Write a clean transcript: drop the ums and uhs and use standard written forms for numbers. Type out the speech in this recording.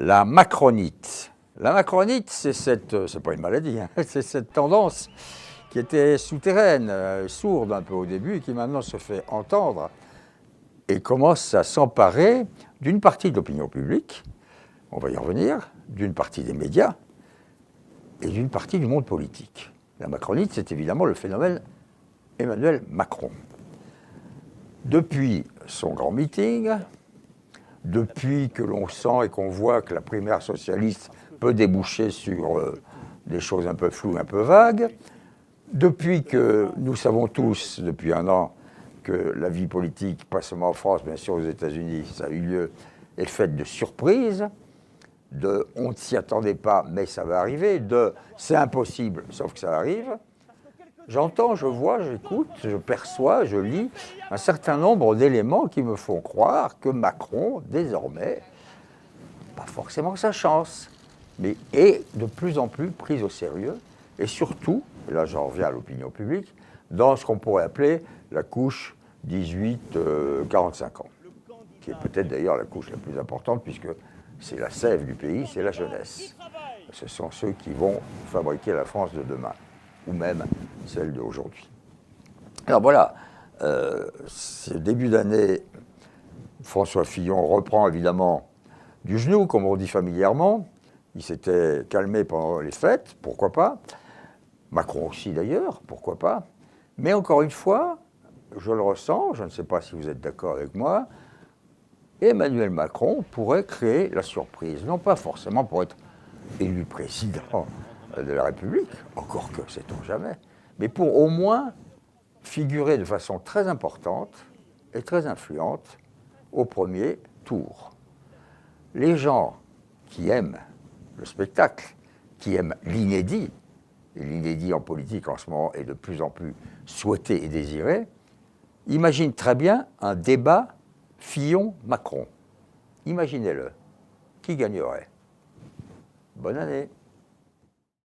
La macronite. La macronite, c'est pas une maladie, hein, c'est cette tendance qui était souterraine, sourde un peu au début, et qui maintenant se fait entendre et commence à s'emparer d'une partie de l'opinion publique, on va y revenir, d'une partie des médias et d'une partie du monde politique. La macronite, c'est évidemment le phénomène Emmanuel Macron. Depuis son grand meeting, depuis que l'on sent et qu'on voit que la primaire socialiste peut déboucher sur des choses un peu floues, un peu vagues, depuis que nous savons tous, depuis un an, que la vie politique, pas seulement en France, bien sûr aux États-Unis, ça a eu lieu, est faite de surprises, de on ne s'y attendait pas, mais ça va arriver, de c'est impossible, sauf que ça arrive. J'entends, je vois, j'écoute, je perçois, je lis un certain nombre d'éléments qui me font croire que Macron, désormais, pas forcément sa chance, mais est de plus en plus pris au sérieux, et surtout, et là j'en reviens à l'opinion publique, dans ce qu'on pourrait appeler la couche 18-45 ans, qui est peut-être d'ailleurs la couche la plus importante, puisque c'est la sève du pays, c'est la jeunesse. Ce sont ceux qui vont fabriquer la France de demain, ou même celle d'aujourd'hui. Alors voilà, ce début d'année, François Fillon reprend évidemment du genou, comme on dit familièrement. Il s'était calmé pendant les fêtes, pourquoi pas. Macron aussi d'ailleurs, pourquoi pas. Mais encore une fois, je le ressens, je ne sais pas si vous êtes d'accord avec moi, Emmanuel Macron pourrait créer la surprise. Non pas forcément pour être élu président de la République, encore que sait-on jamais, mais pour au moins figurer de façon très importante et très influente au premier tour. Les gens qui aiment le spectacle, qui aiment l'inédit, et l'inédit en politique en ce moment est de plus en plus souhaité et désiré, imaginent très bien un débat Fillon-Macron. Imaginez-le. Qui gagnerait? Bonne année.